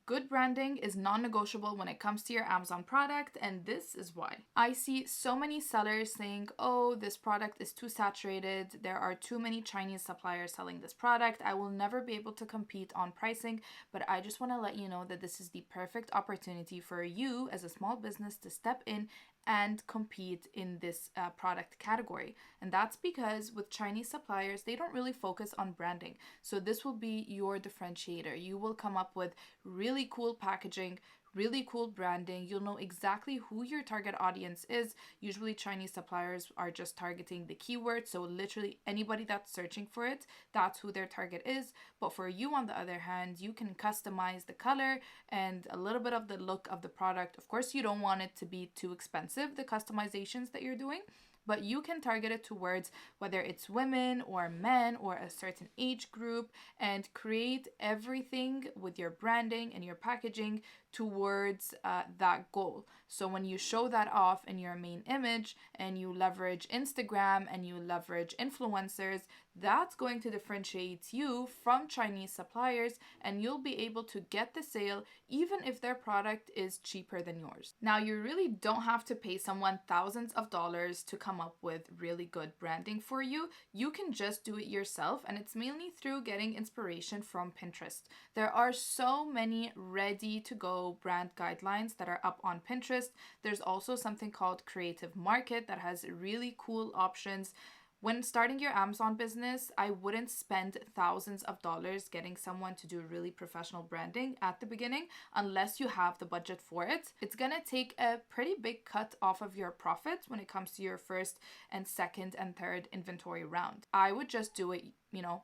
Good branding is non-negotiable when it comes to your Amazon product, and this is why. I see so many sellers saying, oh, this product is too saturated. There are too many Chinese suppliers selling this product. I will never be able to compete on pricing, but I just want to let you know that this is the perfect opportunity for you as a small business to step in and compete in this product category. And that's because with Chinese suppliers, they don't really focus on branding. So this will be your differentiator. You will come up with really cool packaging, really cool branding. You'll know exactly who your target audience is. Usually Chinese suppliers are just targeting the keyword. So literally anybody that's searching for it, that's who their target is. But for you, on the other hand, you can customize the color and a little bit of the look of the product. Of course, you don't want it to be too expensive, the customizations that you're doing, but you can target it towards whether it's women or men or a certain age group and create everything with your branding and your packaging towards that goal. So when you show that off in your main image and you leverage Instagram and you leverage influencers, that's going to differentiate you from Chinese suppliers, and you'll be able to get the sale even if their product is cheaper than yours. Now, you really don't have to pay someone thousands of dollars to come up with really good branding for you. You can just do it yourself, and it's mainly through getting inspiration from Pinterest. There are so many ready to go brand guidelines that are up on Pinterest. There's also something called Creative Market that has really cool options. When starting your Amazon business, I wouldn't spend thousands of dollars getting someone to do really professional branding at the beginning unless you have the budget for it. It's gonna take a pretty big cut off of your profit when it comes to your first and second and third inventory round. I would just do it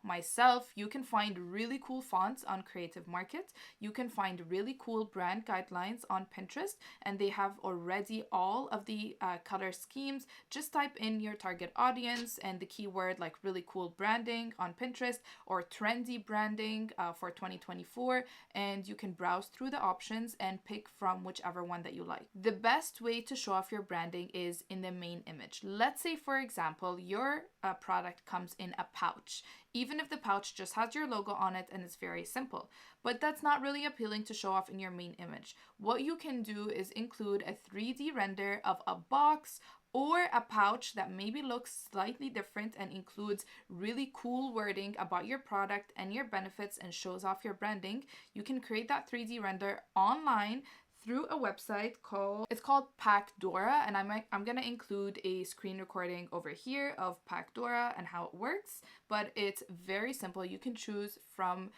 myself. You can find really cool fonts on Creative Market. You can find really cool brand guidelines on Pinterest, and they have already all of the color schemes. Just type in your target audience and the keyword like really cool branding on Pinterest or trendy branding for 2024, and you can browse through the options and pick from whichever one that you like. The best way to show off your branding is in the main image. Let's say, for example, your product comes in a pouch. Even if the pouch just has your logo on it and it's very simple. But that's not really appealing to show off in your main image. What you can do is include a 3D render of a box or a pouch that maybe looks slightly different and includes really cool wording about your product and your benefits and shows off your branding. You can create that 3D render online through a website called Packdora, and I'm gonna include a screen recording over here of Packdora and how it works, but it's very simple. You can choose from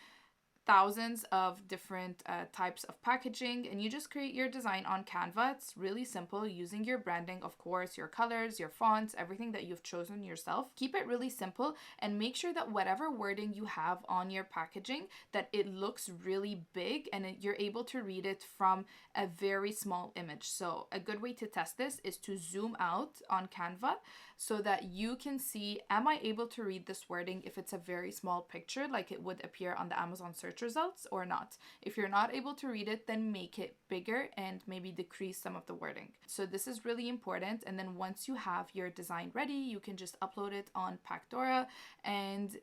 thousands of different types of packaging, and you just create your design on Canva. It's really simple, using your branding, of course, your colors, your fonts, everything that you've chosen yourself. Keep it really simple and make sure that whatever wording you have on your packaging, that it looks really big and you're able to read it from a very small image. So a good way to test this is to zoom out on Canva so that you can see, am I able to read this wording if it's a very small picture like it would appear on the Amazon search results or not? If you're not able to read it, then make it bigger and maybe decrease some of the wording. So this is really important. And then once you have your design ready, you can just upload it on Packdora and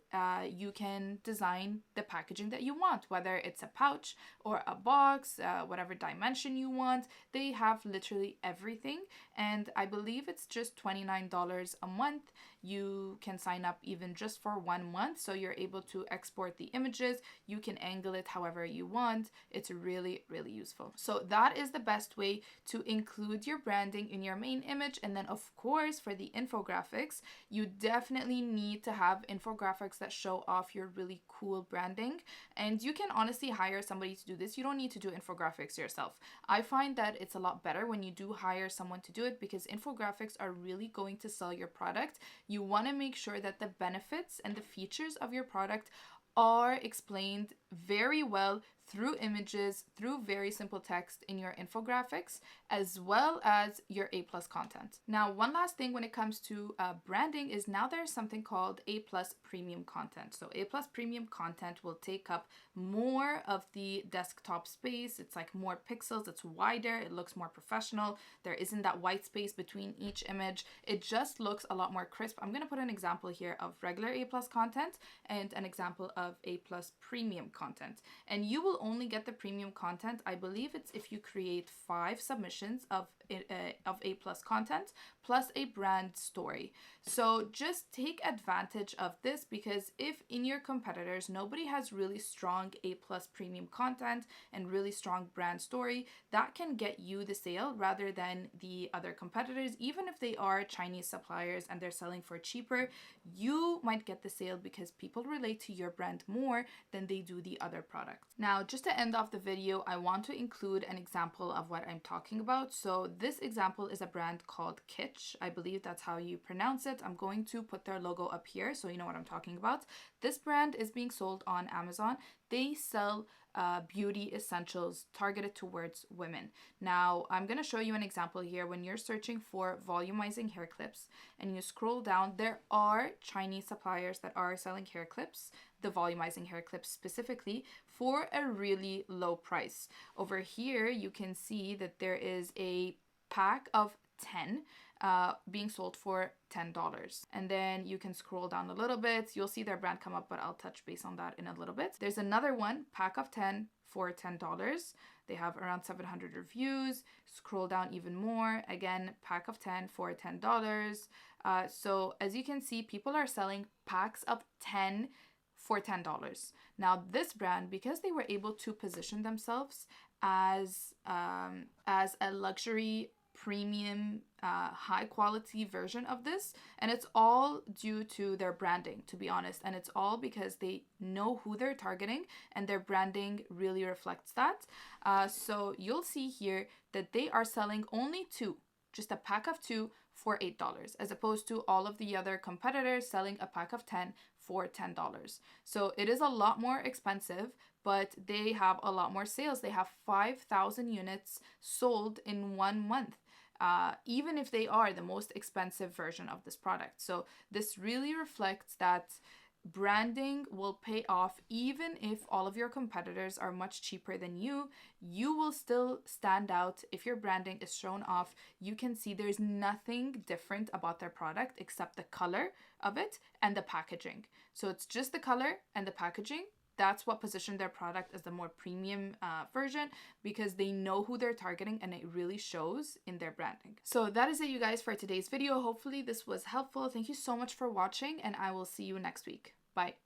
you can design the packaging that you want, whether it's a pouch or a box, whatever dimension you want. They have literally everything. And I believe it's just $29 a month. You can sign up even just for 1 month. So you're able to export the images. You can angle it however you want. It's really, really useful. So that is the best way to include your branding in your main image. And then of course, for the infographics, you definitely need to have infographics that show off your really cool branding. And you can honestly hire somebody to do this. You don't need to do infographics yourself. I find that it's a lot better when you do hire someone to do it, because infographics are really going to sell your product. You want to make sure that the benefits and the features of your product are explained very well through images, through very simple text in your infographics, as well as your A+ content. Now, one last thing when it comes to branding is now there's something called A+ premium content. So A+ premium content will take up more of the desktop space. It's like more pixels, it's wider, it looks more professional. There isn't that white space between each image. It just looks a lot more crisp. I'm going to put an example here of regular A+ content and an example of A+ premium content. And you will only get the premium content, I believe it's if you create 5 submissions of A+ content plus a brand story. So just take advantage of this, because if in your competitors nobody has really strong A+ premium content and really strong brand story, that can get you the sale rather than the other competitors. Even if they are Chinese suppliers and they're selling for cheaper, you might get the sale because people relate to your brand more than they do the other products. Now, just to end off the video, I want to include an example of what I'm talking about. So this example is a brand called Kitsch. I believe that's how you pronounce it. I'm going to put their logo up here so you know what I'm talking about. This brand is being sold on Amazon. They sell beauty essentials targeted towards women. Now, I'm going to show you an example here. When you're searching for volumizing hair clips and you scroll down, there are Chinese suppliers that are selling hair clips, the volumizing hair clips specifically, for a really low price. Over here, you can see that there is a pack of 10 being sold for $10. And then you can scroll down a little bit. You'll see their brand come up, but I'll touch base on that in a little bit. There's another one, pack of 10 for $10. They have around 700 reviews. Scroll down even more. Again, pack of 10 for $10. So as you can see, people are selling packs of 10 for $10. Now this brand, because they were able to position themselves as a luxury premium high quality version of this, and it's all due to their branding, to be honest, and it's all because they know who they're targeting and their branding really reflects that. So you'll see here that they are selling only 2, just a pack of 2 for $8, as opposed to all of the other competitors selling a pack of 10 for $10. So it is a lot more expensive, but they have a lot more sales. They have 5,000 units sold in 1 month. Even if they are the most expensive version of this product. So this really reflects that branding will pay off. Even if all of your competitors are much cheaper than you, you will still stand out. If your branding is shown off, you can see there's nothing different about their product except the color of it and the packaging. So it's just the color and the packaging. That's what positioned their product as the more premium version, because they know who they're targeting and it really shows in their branding. So that is it, you guys, for today's video. Hopefully this was helpful. Thank you so much for watching, and I will see you next week. Bye.